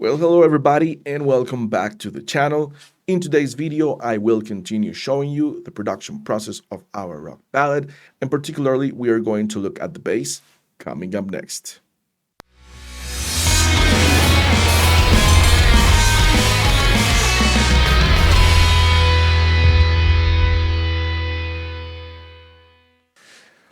Well, hello everybody and welcome back to the channel. In today's video, I will continue showing you the production process of our rock ballad, and particularly we are going to look at the bass coming up next.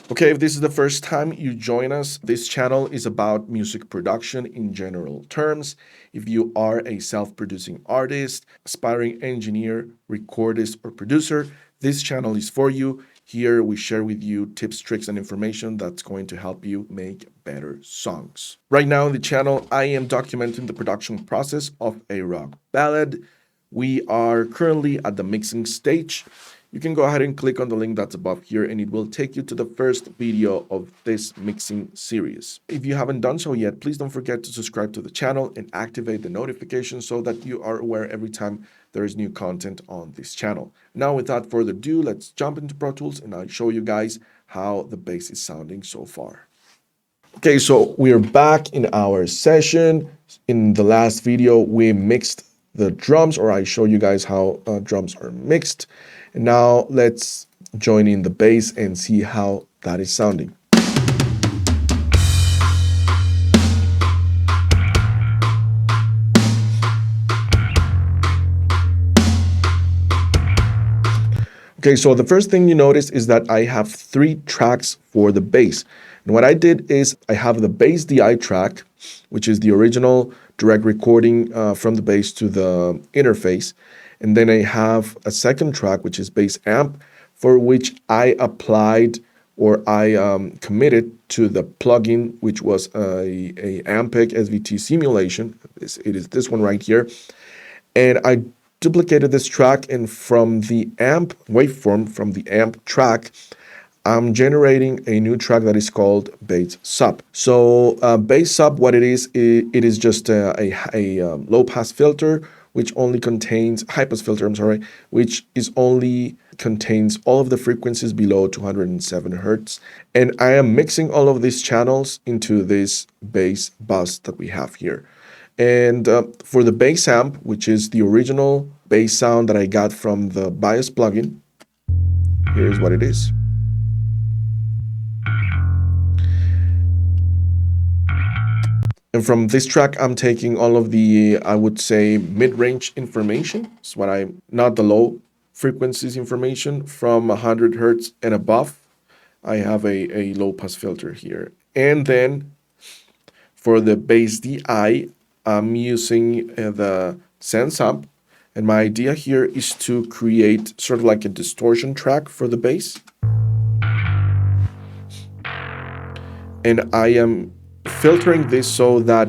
Okay, if this is the first time you join us, this channel is about music production in general terms. If you are a self-producing artist, aspiring engineer, recordist, or producer, this channel is for you. Here we share with you tips, tricks, and information that's going to help you make better songs. Right now on the channel, I am documenting the production process of a rock ballad. We are currently at the mixing stage. You can go ahead and click on the link that's above here and it will take you to the first video of this mixing series. If you haven't done so yet, please don't forget to subscribe to the channel and activate the notifications so that you are aware every time there is new content on this channel. Now, without further ado, let's jump into Pro Tools and I'll show you guys how the bass is sounding so far. Okay, so we are back in our session. In the last video, we mixed the drums, or I show you guys how drums are mixed. And now let's join in the bass and see how that is sounding. Okay, so the first thing you notice is that I have 3 tracks for the bass. And what I did is I have the bass DI track, which is the original direct recording from the bass to the interface. And then I have a second track, which is bass amp, for which I applied or I committed to the plugin, which was a Ampeg SVT simulation. It is this one right here. And I duplicated this track, and from the amp waveform, from the amp track, I'm generating a new track that is called bass sub. So bass sub, what it is just a low pass filter, which only contains high pass filter, which is only contains all of the frequencies below 207 hertz. And I am mixing all of these channels into this bass bus that we have here. And for the bass amp, which is the original bass sound that I got from the bias plugin, here's what it is. And from this track, I'm taking all of the, I would say, mid-range information. It's what not the low frequencies information from 100 hertz and above. I have a low pass filter here. And then for the bass DI, I'm using the sense amp. And my idea here is to create sort of like a distortion track for the bass. And I am filtering this so that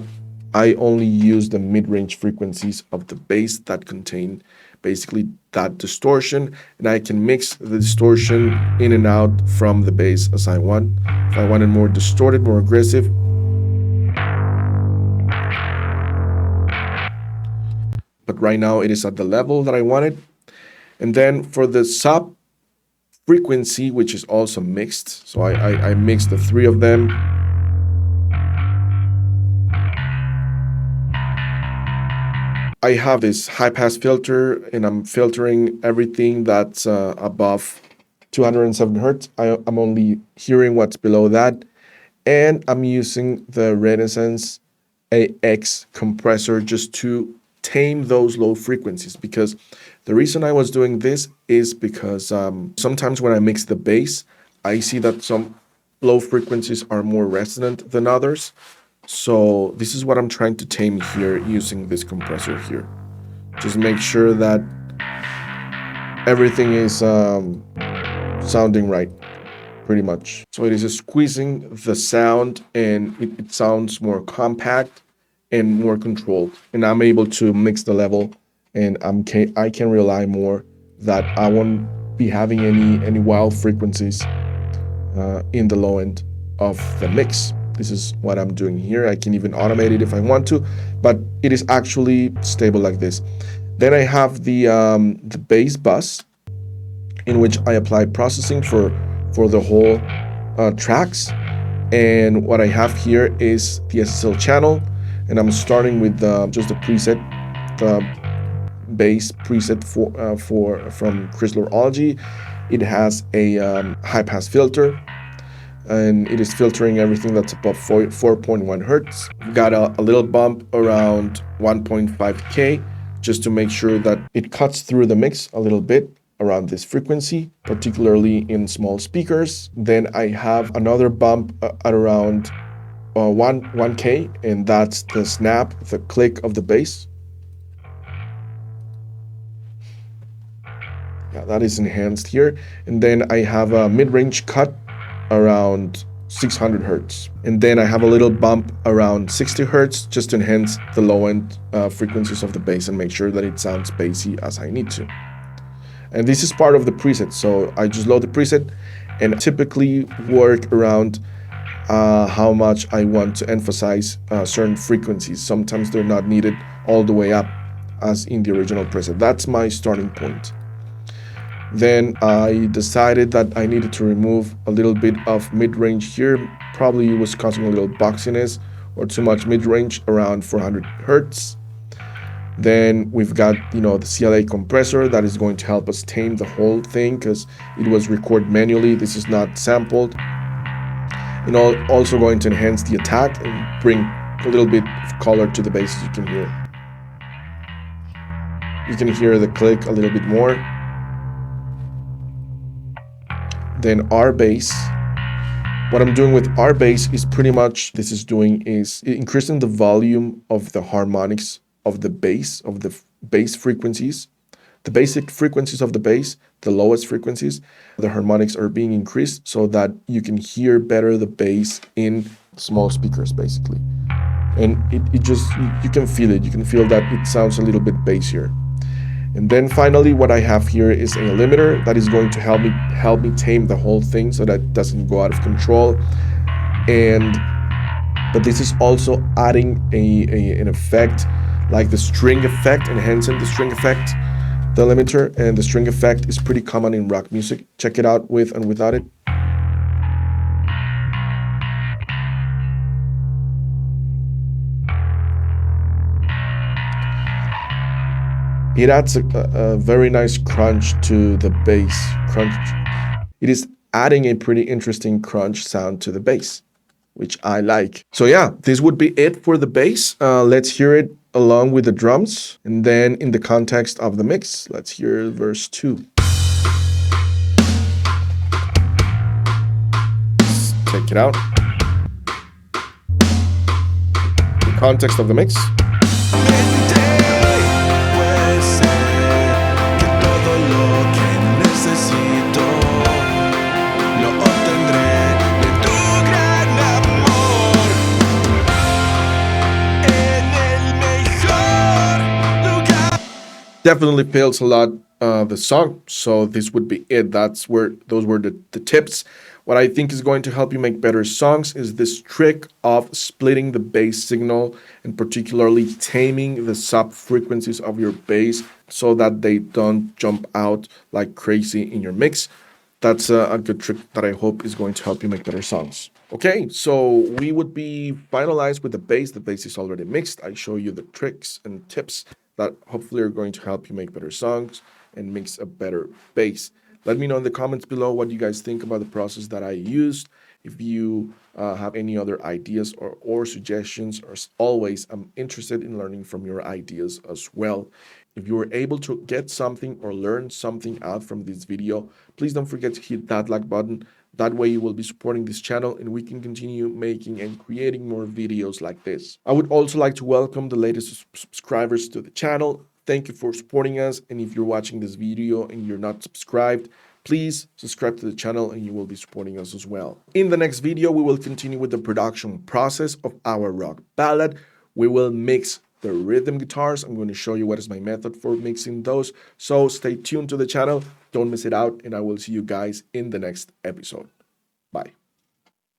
I only use the mid-range frequencies of the bass that contain basically that distortion, and I can mix the distortion in and out from the bass as I want. If I want it more distorted, more aggressive, but right now it is at the level that I wanted. And then for the sub frequency, which is also mixed, so I mixed the 3 of them. I have this high pass filter and I'm filtering everything that's above 207 hertz. I'm only hearing what's below that. And I'm using the Renaissance AX compressor just to tame those low frequencies, because the reason I was doing this is because sometimes when I mix the bass, I see that some low frequencies are more resonant than others. So this is what I'm trying to tame here using this compressor here. Just make sure that everything is sounding right, pretty much. So it is squeezing the sound and it sounds more compact and more controlled. And I'm able to mix the level, and I can rely more that I won't be having any wild frequencies in the low end of the mix. This is what I'm doing here. I can even automate it if I want to, but it is actually stable like this. Then I have the bass bus, in which I apply processing for the whole tracks. And what I have here is the SSL channel. And I'm starting with just the preset, the bass preset from Crystallology. It has a high pass filter, and it is filtering everything that's above 4.1 hertz. Got a little bump around 1.5K just to make sure that it cuts through the mix a little bit around this frequency, particularly in small speakers. Then I have another bump at around 1K, and that's the snap, the click of the bass. Yeah, that is enhanced here. And then I have a mid-range cut around 600 hertz. And then I have a little bump around 60 hertz just to enhance the low-end frequencies of the bass and make sure that it sounds bassy as I need to. And this is part of the preset, so I just load the preset and typically work around how much I want to emphasize certain frequencies. Sometimes they're not needed all the way up as in the original preset. That's my starting point. Then I decided that I needed to remove a little bit of mid-range here. Probably was causing a little boxiness or too much mid-range around 400 hertz. Then we've got, the CLA compressor that is going to help us tame the whole thing because it was recorded manually. This is not sampled. Also going to enhance the attack and bring a little bit of color to the bass, as you can hear. You can hear the click a little bit more. Then Rbass. What I'm doing with Rbass is pretty much is increasing the volume of the harmonics of the bass, of the bass frequencies, the basic frequencies of the bass, the lowest frequencies. The harmonics are being increased so that you can hear better the bass in small speakers, basically. And it just, you can feel it. You can feel that it sounds a little bit bassier. And then finally, what I have here is a limiter that is going to help me tame the whole thing so that it doesn't go out of control. But this is also adding an effect like the string effect, enhancing the string effect, the limiter. And the string effect is pretty common in rock music. Check it out with and without it. It adds a very nice crunch to the bass. It is adding a pretty interesting crunch sound to the bass, which I like. So yeah, this would be it for the bass. Let's hear it along with the drums. And then in the context of the mix, let's hear verse 2. Check it out. The context of the mix. Definitely fails a lot the song, so this would be it. Those were the tips. What I think is going to help you make better songs is this trick of splitting the bass signal and particularly taming the sub frequencies of your bass so that they don't jump out like crazy in your mix. That's a good trick that I hope is going to help you make better songs. Okay, so we would be finalized with the bass. The bass is already mixed. I show you the tricks and tips that hopefully are going to help you make better songs and mix a better bass. Let me know in the comments below what you guys think about the process that I used. If you have any other ideas or suggestions, as always, I'm interested in learning from your ideas as well. If you were able to get something or learn something out from this video, please don't forget to hit that like button. That way you will be supporting this channel and we can continue making and creating more videos like this. I would also like to welcome the latest subscribers to the channel. Thank you for supporting us. And if you're watching this video and you're not subscribed, please subscribe to the channel and you will be supporting us as well. In the next video, we will continue with the production process of our rock ballad. We will mix the rhythm guitars. I'm going to show you what is my method for mixing those. So stay tuned to the channel. Don't miss it out. And I will see you guys in the next episode. Bye.